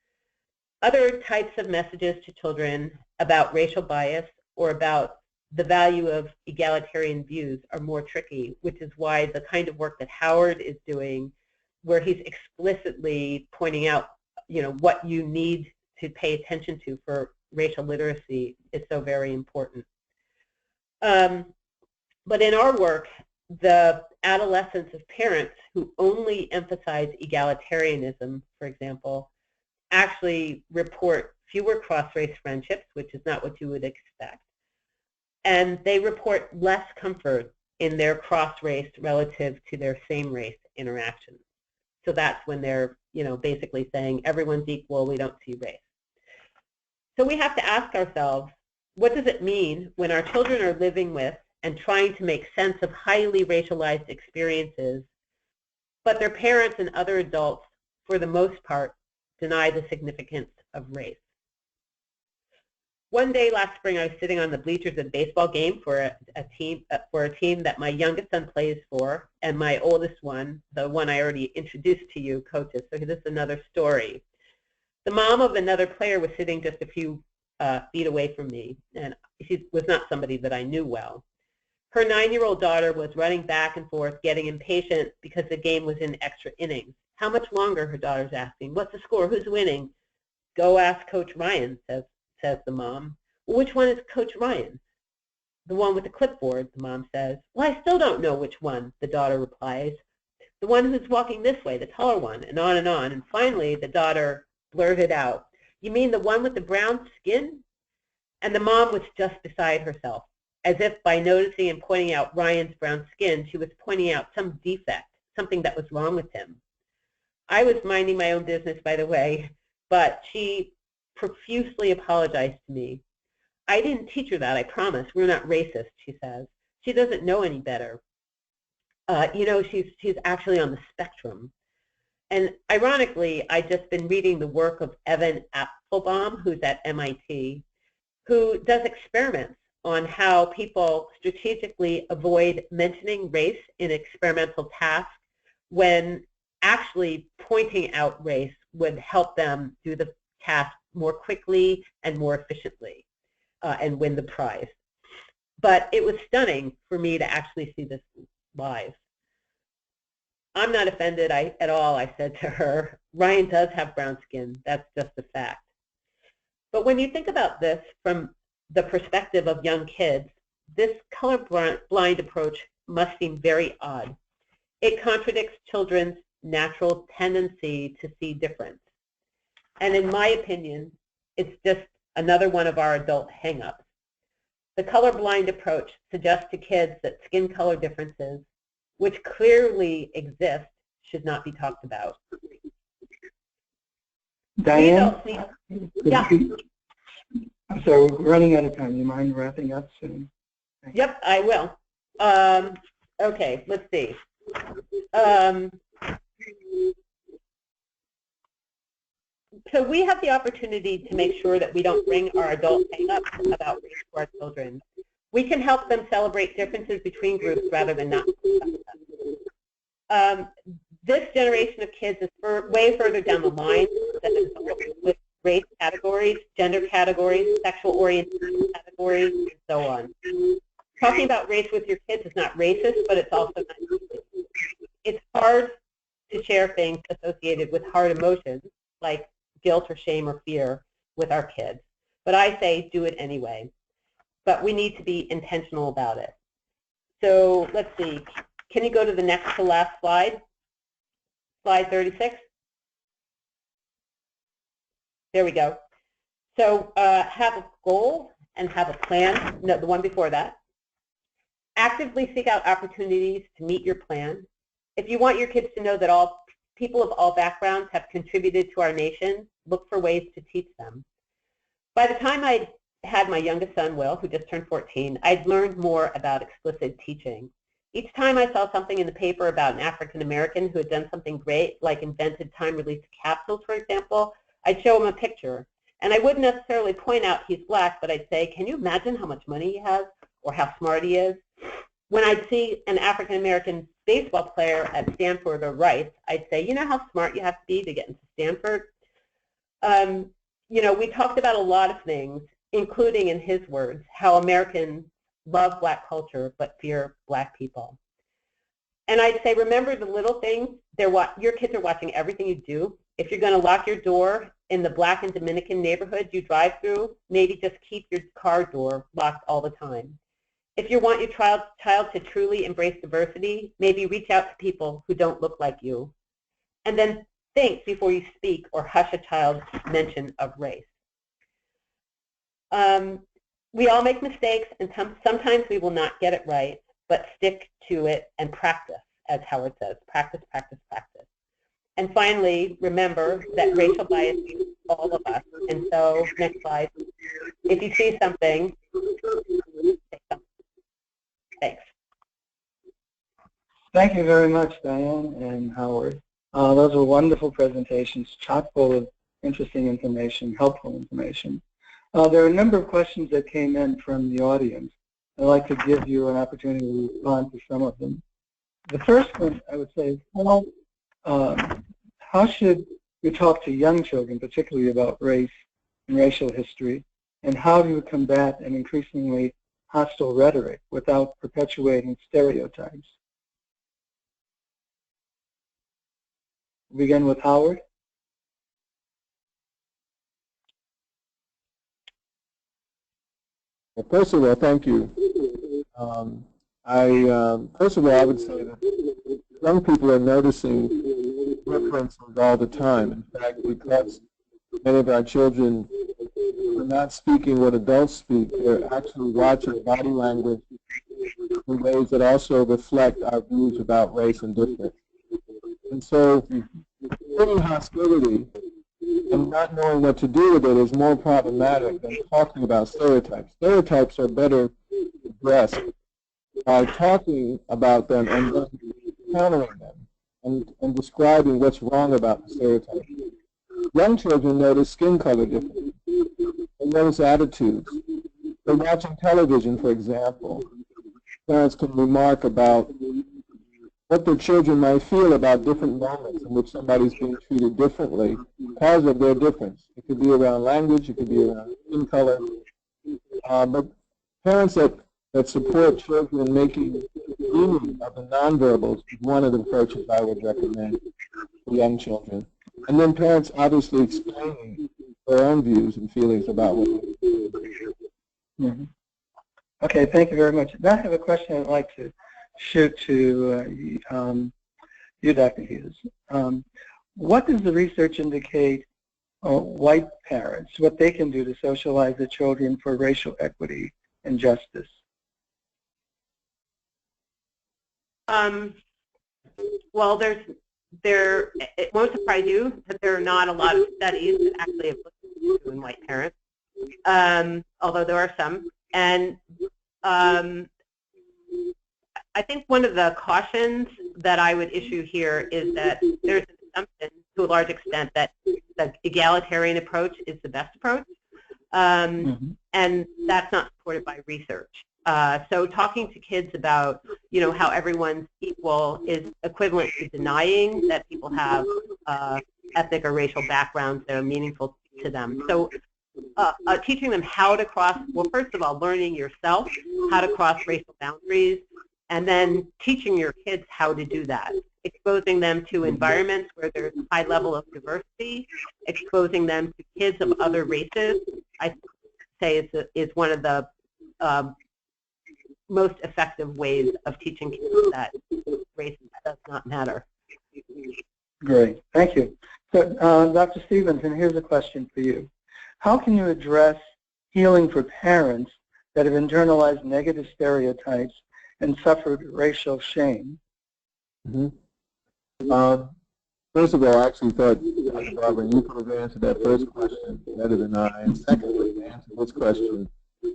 Other types of messages to children about racial bias or about the value of egalitarian views are more tricky, which is why the kind of work that Howard is doing, where he's explicitly pointing out, what you need to pay attention to for racial literacy, is so very important. But in our work, the adolescents of parents who only emphasize egalitarianism, for example, actually report fewer cross-race friendships, which is not what you would expect. And they report less comfort in their cross-race relative to their same-race interactions. So that's when they're, basically saying everyone's equal, we don't see race. So we have to ask ourselves, what does it mean when our children are living with and trying to make sense of highly racialized experiences, but their parents and other adults, for the most part, deny the significance of race? One day last spring, I was sitting on the bleachers at a baseball game for a team that my youngest son plays for, and my oldest one, the one I already introduced to you, coaches. So this is another story. The mom of another player was sitting just a few feet away from me, and she was not somebody that I knew well. Her 9-year-old daughter was running back and forth, getting impatient because the game was in extra innings. How much longer, her daughter's asking. What's the score? Who's winning? Go ask Coach Ryan, says the mom. Well, which one is Coach Ryan? The one with the clipboard, the mom says. Well, I still don't know which one, the daughter replies. The one who's walking this way, the taller one, and on and on. And finally, the daughter blurted out, you mean the one with the brown skin? And the mom was just beside herself, as if by noticing and pointing out Ryan's brown skin, she was pointing out some defect something that was wrong with him. I was minding my own business, by the way, but she profusely apologized to me. I didn't teach her that, I promise. We're not racist, she says. She doesn't know any better. You know, she's actually on the spectrum. And ironically, I've just been reading the work of Evan Applebaum, who's at MIT, who does experiments on how people strategically avoid mentioning race in experimental tasks when actually pointing out race would help them do the task more quickly and more efficiently and win the prize. But it was stunning for me to actually see this live. I'm not offended at all, I said to her. Ryan does have brown skin. That's just a fact. But when you think about this from the perspective of young kids, this colorblind approach must seem very odd. It contradicts children's natural tendency to see difference. And in my opinion, it's just another one of our adult hang-ups. The colorblind approach suggests to kids that skin color differences, which clearly exist, should not be talked about. Diane? Yeah. I'm sorry, we're running out of time. You mind wrapping up soon? Yep, I will. Okay, let's see. So we have the opportunity to make sure that we don't bring our adult hang-ups about race to our children. We can help them celebrate differences between groups rather than not. This generation of kids is way further down the line than with race categories, gender categories, sexual orientation categories, and so on. Talking about race with your kids is not racist, but it's also not easy. It's hard to share things associated with hard emotions, like guilt or shame or fear, with our kids. But I say do it anyway. But we need to be intentional about it. So let's see. Can you go to the next to last slide? Slide 36. There we go. So have a goal and have a plan. No, the one before that. Actively seek out opportunities to meet your plan. If you want your kids to know that all people of all backgrounds have contributed to our nation, look for ways to teach them. By the time I had my youngest son, Will, who just turned 14, I'd learned more about explicit teaching. Each time I saw something in the paper about an African American who had done something great, like invented time-released capsules, for example, I'd show him a picture. And I wouldn't necessarily point out he's black, but I'd say, can you imagine how much money he has or how smart he is? When I'd see an African American baseball player at Stanford or Rice, I'd say, you know how smart you have to be to get into Stanford? You know, we talked about a lot of things, including, in his words, how Americans love black culture but fear black people. And I'd say, remember the little things. Your kids are watching everything you do. If you're going to lock your door in the black and Dominican neighborhood you drive through, maybe just keep your car door locked all the time. If you want your child to truly embrace diversity, maybe reach out to people who don't look like you. And then think before you speak or hush a child's mention of race. We all make mistakes, and sometimes we will not get it right, but stick to it and practice, as Howard says, practice, practice, practice. And finally, remember that racial bias is all of us. And so, next slide. If you see something, say something. Thanks. Thank you very much, Diane and Howard. Those were wonderful presentations, chock full of interesting information, helpful information. There are a number of questions that came in from the audience. I'd like to give you an opportunity to respond to some of them. The first one, I would say, is how should we talk to young children, particularly about race and racial history, and how do you combat an increasingly hostile rhetoric without perpetuating stereotypes? We'll begin with Howard. Well, first of all, thank you. First of all, I would say that young people are noticing differences all the time. In fact, because many of our children are not speaking what adults speak, they're actually watching body language in ways that also reflect our views about race and difference. And so feeling hostility and not knowing what to do with it is more problematic than talking about stereotypes. Stereotypes are better addressed by talking about them and then countering them and describing what's wrong about the stereotype. Young children notice skin color differences. They notice attitudes. They're watching television, for example. Parents can remark about what their children might feel about different moments in which somebody's being treated differently because of their difference. It could be around language, it could be around skin color. But parents that support children in making meaning of the nonverbals is one of the approaches I would recommend for young children. And then parents obviously explaining their own views and feelings about what they do. Mm-hmm. Okay, thank you very much. Now I have a question I'd like to shoot to you, Dr. Hughes. What does the research indicate white parents, what they can do to socialize their children for racial equity and justice? Well, it won't surprise you that there are not a lot of studies that actually have looked at in white parents, although there are some. And I think one of the cautions that I would issue here is that there's an assumption to a large extent that the egalitarian approach is the best approach, and that's not supported by research. So talking to kids about, how everyone's equal is equivalent to denying that people have ethnic or racial backgrounds that are meaningful to them. So teaching them how to cross, well, first of all, learning yourself how to cross racial boundaries, and then teaching your kids how to do that, exposing them to environments where there's a high level of diversity, exposing them to kids of other races, I say is one of the most effective ways of teaching kids that race does not matter. Great, thank you. So, Dr. Stevenson, here's a question for you. How can you address healing for parents that have internalized negative stereotypes and suffered racial shame? First of all, I actually thought, Dr. Barbara, you could have answered that first question better than I. And secondly, to answer this question,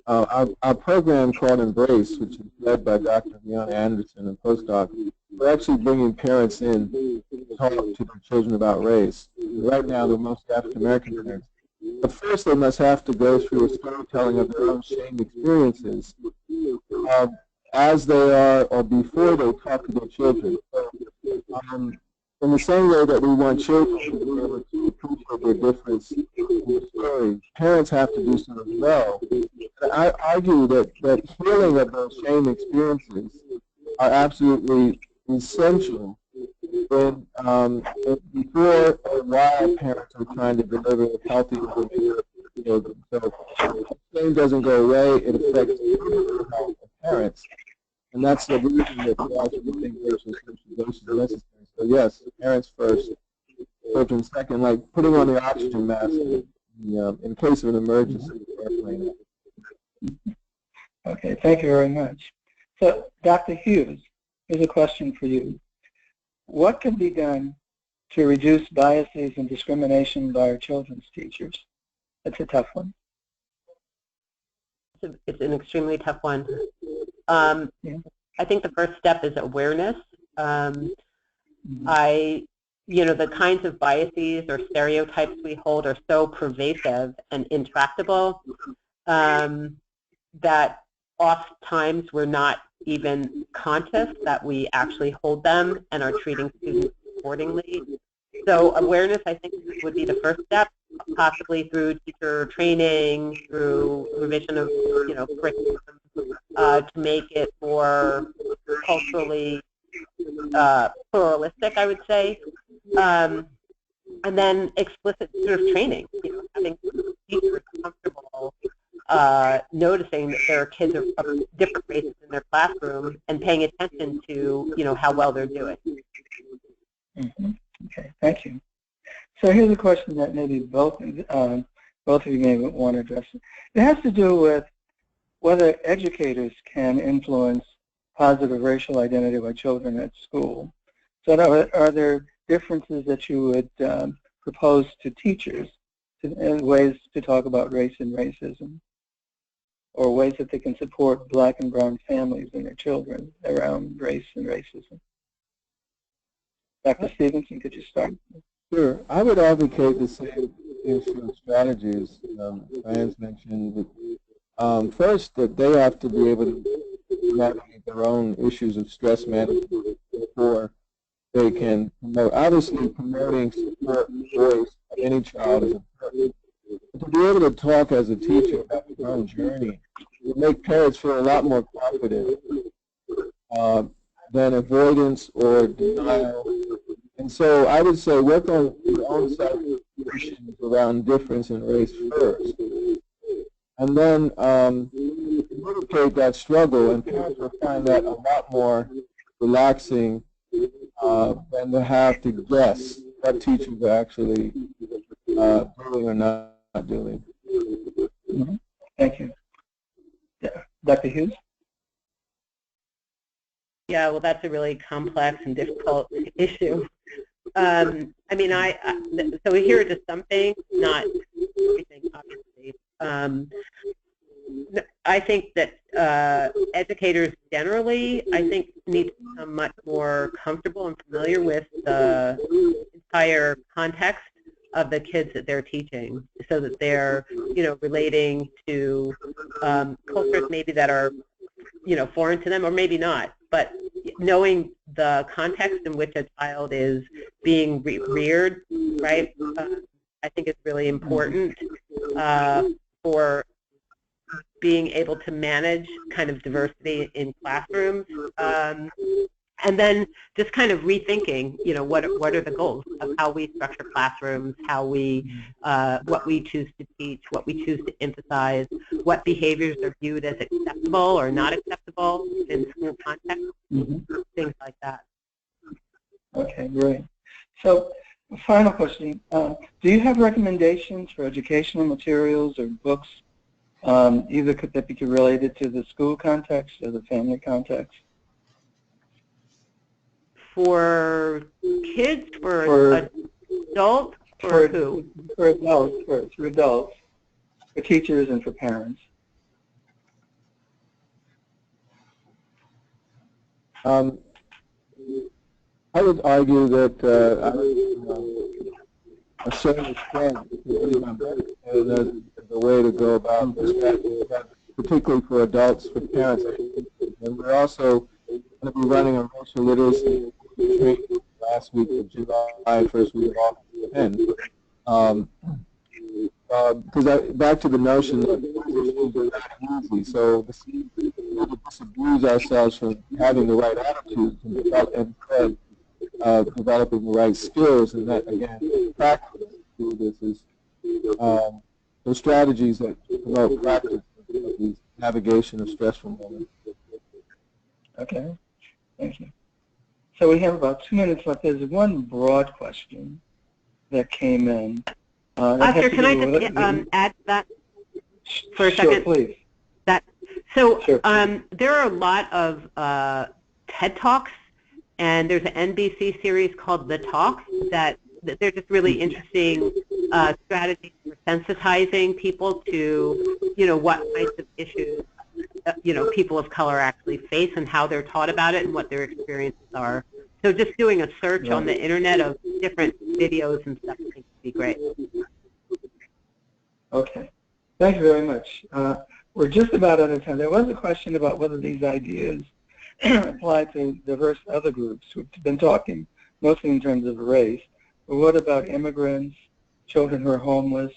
our program called Embrace, which is led by Dr. Leon Anderson, a postdoc, we're actually bringing parents in to talk to their children about race. Right now, they're mostly African-American parents. But first, they must have to go through a storytelling of their own shame experiences as they are or before they talk to their children. In the same way that we want children to be able to appreciate their difference in the story, parents have to do so as well. And I argue that healing of those shame experiences are absolutely essential when before or while parents are trying to deliver healthy information to children. So if shame doesn't go away, it affects the health of parents. And that's the reason that we actually think racial socialization is necessary. So yes, parents first, children second, like putting on the oxygen mask in case of an emergency. Okay, thank you very much. So, Dr. Hughes, here's a question for you. What can be done to reduce biases and discrimination by our children's teachers? That's a tough one. It's an extremely tough one. I think the first step is awareness. The kinds of biases or stereotypes we hold are so pervasive and intractable that oftentimes we're not even conscious that we actually hold them and are treating students accordingly. So awareness, I think, would be the first step, possibly through teacher training, through revision of curriculum, to make it more culturally pluralistic, I would say, and then explicit sort of training, having teachers comfortable noticing that there are kids of different races in their classroom and paying attention to, how well they're doing. Okay, thank you. So here's a question that maybe both of you may want to address. It has to do with whether educators can influence positive racial identity by children at school. So are there differences that you would propose to teachers and ways to talk about race and racism, or ways that they can support Black and brown families and their children around race and racism? Dr. Stevenson, could you start? Sure. I would advocate the same issue strategies Diane's mentioned. First, that they have to be able to navigate their own issues of stress management before they can promote. Obviously, promoting support and voice of any child is important. But to be able to talk as a teacher about their own journey would make parents feel a lot more confident than avoidance or denial. And so I would say work on your own self-issues around difference in race first. And then communicate that struggle, and parents will find that a lot more relaxing than to have to guess what teachers are actually doing or not doing. Mm-hmm. Thank you. Yeah. Dr. Hughes? Yeah, well, that's a really complex and difficult issue. I mean, so here are just some things, not everything, obviously. I think that educators generally, I think, need to become much more comfortable and familiar with the entire context of the kids that they're teaching, so that they're, relating to cultures maybe that are, foreign to them, or maybe not, but knowing the context in which a child is being reared, right, I think it's really important for being able to manage kind of diversity in classrooms, and then just kind of rethinking, what are the goals of how we structure classrooms, how we, what we choose to teach, what we choose to emphasize, what behaviors are viewed as acceptable or not acceptable in school context, things like that. Okay, great. So, final question: do you have recommendations for educational materials or books, either that be related to the school context or the family context? For kids, for adults, for who? For adults, for adults, for teachers, and for parents. I would argue that a certain extent is the way to go about this, particularly for adults, for parents. And we're also going to be running a racial literacy training last week of July, first week of August 10. Because back to the notion that issues are not easy, so we disabuse ourselves from having the right attitudes and developing the right skills, and that, again, practice through this is those strategies that promote practice of these navigation of stressful moments. Okay, thank you. So we have about 2 minutes left. There's one broad question that came in. Oscar, can I just add to that for a second? Sure, please. Sure. There are a lot of TED Talks, and there's an NBC series called The Talk that they're just really interesting strategies for sensitizing people to, what kinds of issues, people of color actually face and how they're taught about it and what their experiences are. So just doing a search on the internet of different videos and stuff, I think would be great. Okay. Thank you very much. We're just about out of time. There was a question about whether these ideas apply to diverse other groups. We've been talking mostly in terms of race, but what about immigrants, children who are homeless,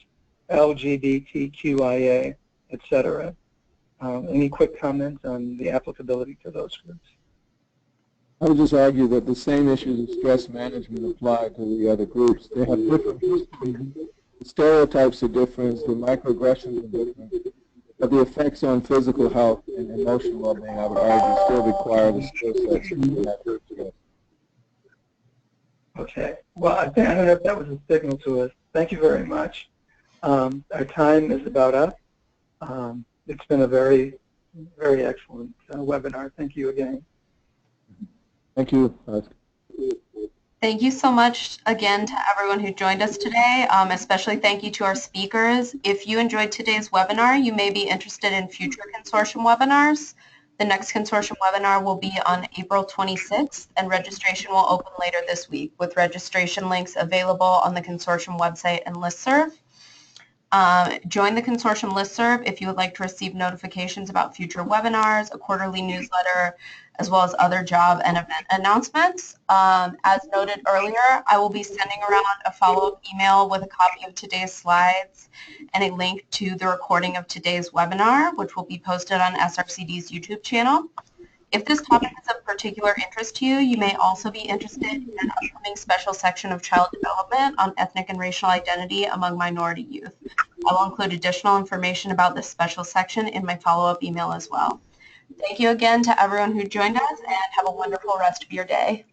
LGBTQIA, etc.? Any quick comments on the applicability to those groups? I would just argue that the same issues of stress management apply to the other groups. They have different histories. The stereotypes are different, the microaggressions are different, but the effects on physical health and emotional well-being, I would argue, still require the skill sets that stress. Okay. Well, I don't know if that was a signal to us. Thank you very much. Our time is about up. It's been a very, very excellent webinar. Thank you again. Thank you. Thank you so much again to everyone who joined us today. Especially thank you to our speakers. If you enjoyed today's webinar, you may be interested in future consortium webinars. The next consortium webinar will be on April 26th, and registration will open later this week, with registration links available on the consortium website and listserv. Join the consortium listserv if you would like to receive notifications about future webinars, a quarterly newsletter, as well as other job and event announcements. As noted earlier, I will be sending around a follow-up email with a copy of today's slides and a link to the recording of today's webinar, which will be posted on SRCD's YouTube channel. If this topic is of particular interest to you, you may also be interested in an upcoming special section of child development on ethnic and racial identity among minority youth. I will include additional information about this special section in my follow-up email as well. Thank you again to everyone who joined us, and have a wonderful rest of your day.